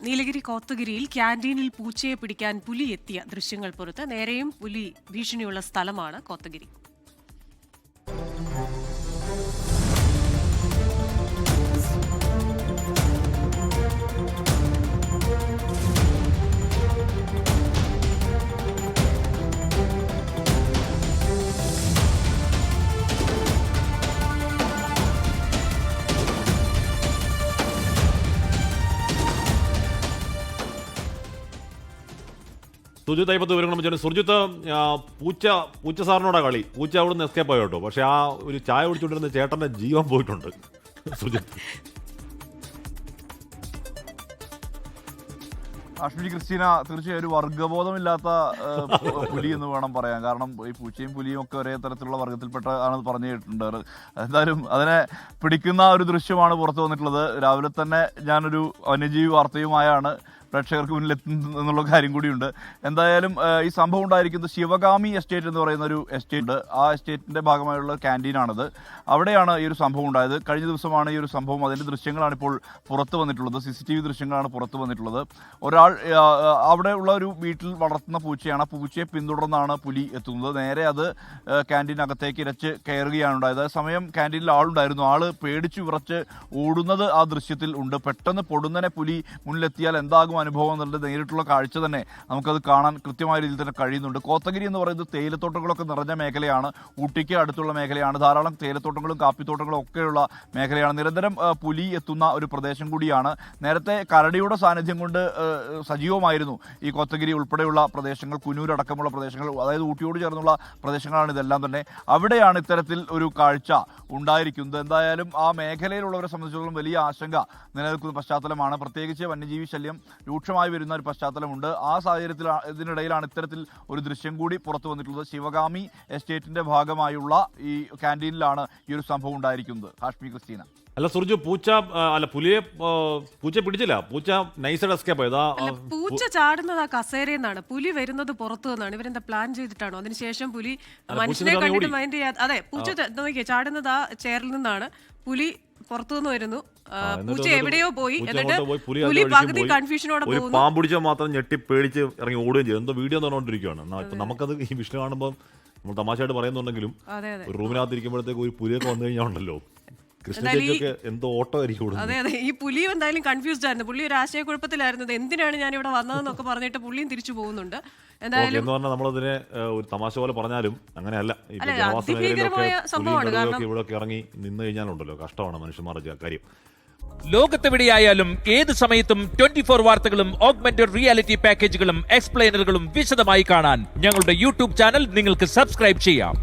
നീലഗിരി കോത്തഗിരിയിൽ ക്യാന്റീനിൽ പൂച്ചയെ പിടിക്കാൻ പുലി എത്തിയ ദൃശ്യങ്ങൾ പുറത്ത്. നേരെയും പുലി ഭീഷണിയുള്ള സ്ഥലമാണ് കോത്തഗിരി. സുജിത്ത് അയ്യപ്പത്ത് വിവരങ്ങൾ സുർജിത്ത്, പൂച്ച സാറിനോടാ കളി. പൂച്ച അവിടെ നിന്ന് എസ്കേപ്പ് ആയി കേട്ടോ. പക്ഷെ ആ ഒരു ചായ കുടിച്ചുകൊണ്ടിരുന്ന ചേട്ടന്റെ ജീവൻ പോയിട്ടുണ്ട്. സുജിത്ത്. അശ്വിനി ക്രിസ്റ്റീന, തീർച്ചയായും ഒരു വർഗ്ഗബോധമില്ലാത്ത പുലി എന്ന് വേണം പറയാൻ. കാരണം ഈ പൂച്ചയും പുലിയും ഒക്കെ ഒരേ തരത്തിലുള്ള വർഗ്ഗത്തിൽപ്പെട്ടതാണെന്ന് പറഞ്ഞു കേട്ടിട്ടുണ്ട്. എന്തായാലും അതിനെ പിടിക്കുന്ന ഒരു ദൃശ്യമാണ് പുറത്തു വന്നിട്ടുള്ളത്. രാവിലെ തന്നെ ഞാനൊരു വന്യജീവി വാർത്തയുമായാണ് പ്രേക്ഷകർക്ക് മുന്നിൽ എത്തുന്നു എന്നുള്ള കാര്യം കൂടിയുണ്ട്. എന്തായാലും ഈ സംഭവം ഉണ്ടായിരിക്കുന്നത് ശിവഗാമി എസ്റ്റേറ്റ് എന്ന് പറയുന്ന ഒരു എസ്റ്റേറ്റ്. ആ എസ്റ്റേറ്റിന്റെ ഭാഗമായുള്ള ക്യാൻറ്റീനാണത്. അവിടെയാണ് ഈ ഒരു സംഭവം ഉണ്ടായത്. കഴിഞ്ഞ ദിവസമാണ് ഈ ഒരു സംഭവം. അതിന്റെ ദൃശ്യങ്ങളാണ് ഇപ്പോൾ പുറത്തു വന്നിട്ടുള്ളത്. CCTV ദൃശ്യങ്ങളാണ് പുറത്തു വന്നിട്ടുള്ളത്. ഒരാൾ അവിടെ ഉള്ള ഒരു വീട്ടിൽ വളർത്തുന്ന പൂച്ചയാണ്. ആ പൂച്ചയെ പിന്തുടർന്നാണ് പുലി എത്തുന്നത്. നേരെ അത് ക്യാൻറ്റീനകത്തേക്ക് ഇരച്ച് കയറുകയാണ് ഉണ്ടായത്. അതേസമയം ക്യാൻറ്റീനിൽ ആളുണ്ടായിരുന്നു. ആള് പേടിച്ചു വിറച്ച് ഓടുന്നത് ആ ദൃശ്യത്തിൽ ഉണ്ട്. പെട്ടെന്ന് പൊടുന്നനെ പുലി മുന്നിലെത്തിയാൽ എന്താകും അനുഭവം എന്നുള്ളത് നേരിട്ടുള്ള കാഴ്ച തന്നെ നമുക്കത് കാണാൻ കൃത്യമായ രീതിയിൽ തന്നെ കഴിയുന്നുണ്ട്. കോത്തഗിരി എന്ന് പറയുന്നത് തേയിലത്തോട്ടങ്ങളൊക്കെ നിറഞ്ഞ മേഖലയാണ്. ഊട്ടിക്ക് അടുത്തുള്ള മേഖലയാണ്. ധാരാളം തേയിലത്തോട്ടങ്ങളും കാപ്പിത്തോട്ടങ്ങളും ഒക്കെയുള്ള മേഖലയാണ്. നിരന്തരം പുലി എത്തുന്ന ഒരു പ്രദേശം കൂടിയാണ്. നേരത്തെ കരടിയുടെ സാന്നിധ്യം കൊണ്ട് സജീവമായിരുന്നു ഈ കോത്തഗിരി ഉൾപ്പെടെയുള്ള പ്രദേശങ്ങൾ, കുനൂരടക്കമുള്ള പ്രദേശങ്ങൾ, അതായത് ഊട്ടിയോട് ചേർന്നുള്ള പ്രദേശങ്ങളാണ് ഇതെല്ലാം തന്നെ. അവിടെയാണ് ഇത്തരത്തിൽ ഒരു കാഴ്ച ഉണ്ടായിരിക്കുന്നത്. എന്തായാലും ആ മേഖലയിലുള്ളവരെ സംബന്ധിച്ചിടത്തോളം വലിയ ആശങ്ക നിലനിൽക്കുന്ന പശ്ചാത്തലമാണ്. പ്രത്യേകിച്ച് വന്യജീവി ശല്യം രൂക്ഷമായി വരുന്ന ഒരു പശ്ചാത്തലമുണ്ട്. ആ സാഹചര്യത്തിൽ ഇതിനിടയിലാണ് ഇത്തരത്തിൽ ഒരു ദൃശ്യം കൂടി പുറത്തു വന്നിട്ടുള്ളത്. ശിവഗാമി എസ്റ്റേറ്റിന്റെ ഭാഗമായുള്ള ഈ ക്യാൻറ്റീനിലാണ് ഈ ഒരു സംഭവം ഉണ്ടായിരിക്കുന്നത്. ഹാഷ്മി ക്രിസ്റ്റീന. അല്ല സുർജു, പൂച്ച പിടിച്ചില്ല. പൂച്ച നൈസായിട്ട് എസ്കേപ്പ് ആയതാ. പൂച്ച ചാടുന്നത് ആ കസേരയെന്നാണ്, പുലി വരുന്നത് പുറത്തു നിന്നാണ്. ഇവരെന്താ പ്ലാൻ ചെയ്തിട്ടാണോ? അതിനുശേഷം പുലി മനുഷ്യനെ കണ്ടിട്ട് മൈൻഡ് ചെയ്യാതെ, അതെ, പൂച്ച നോക്കിയേ ചാടുന്നത് ആ ചെയറിൽ നിന്നാണ്. പുലി പുറത്തുനിന്ന് വരുന്നു. പൂച്ച എവിടെയോ പോയി. എന്നിട്ട് പുലി പകുതി കൺഫ്യൂഷനോടെ പോകുന്നു. പാമ്പ് പിടിച്ചാൽ മാത്രം ഞെട്ടി പേടിച്ച് ഇറങ്ങി ഓടുകയും ചെയ്തു. എന്തോ വീഡിയോ പറഞ്ഞുകൊണ്ടിരിക്കുകയാണ്. ഇപ്പൊ നമുക്കത് ഈ വിഷയം കാണുമ്പോൾ നമ്മൾ തമാശയായിട്ട് പറയുന്നുണ്ടെങ്കിലും ഒരു റൂമിനകത്തിരിക്കുമ്പോഴത്തേക്ക് ഒരു പുലിയൊക്കെ വന്നു കഴിഞ്ഞാൽ ഉണ്ടല്ലോ, കൃഷ്ണചേച്ചിയൊക്കെ എന്തോ ഓട്ടോ ആയിരിക്കും. അതെ അതെ, ഈ പുലി എന്തായാലും കൺഫ്യൂസ്ഡ് ആയിരുന്നു. പുള്ളി ഒരു ആശയക്കുഴപ്പത്തിലായിരുന്നത്. എന്തിനാണ് ഞാൻ ഇവിടെ വന്നതെന്നൊക്കെ പറഞ്ഞിട്ട് പുള്ളിയും തിരിച്ചു പോകുന്നുണ്ട്. എന്തായാലും എന്ന് പറഞ്ഞാൽ നമ്മളതിനെ ഒരു തമാശ പോലെ പറഞ്ഞാലും അങ്ങനെയല്ല. ഇവിടെ ഇറങ്ങി നിന്ന് കഴിഞ്ഞാലുണ്ടല്ലോ കഷ്ടമാണ് മനുഷ്യന്മാരുടെ കാര്യം. ലോകത്തെവിടെയായാലും ഏത് സമയത്തും 24 വാർത്തകളും ഓഗ്മെന്റഡ് റിയാലിറ്റി പാക്കേജുകളും എക്സ്പ്ലെയിനറുകളും വിശദമായി കാണാൻ ഞങ്ങളുടെ YouTube ചാനൽ നിങ്ങൾക്ക് സബ്സ്ക്രൈബ് ചെയ്യാം.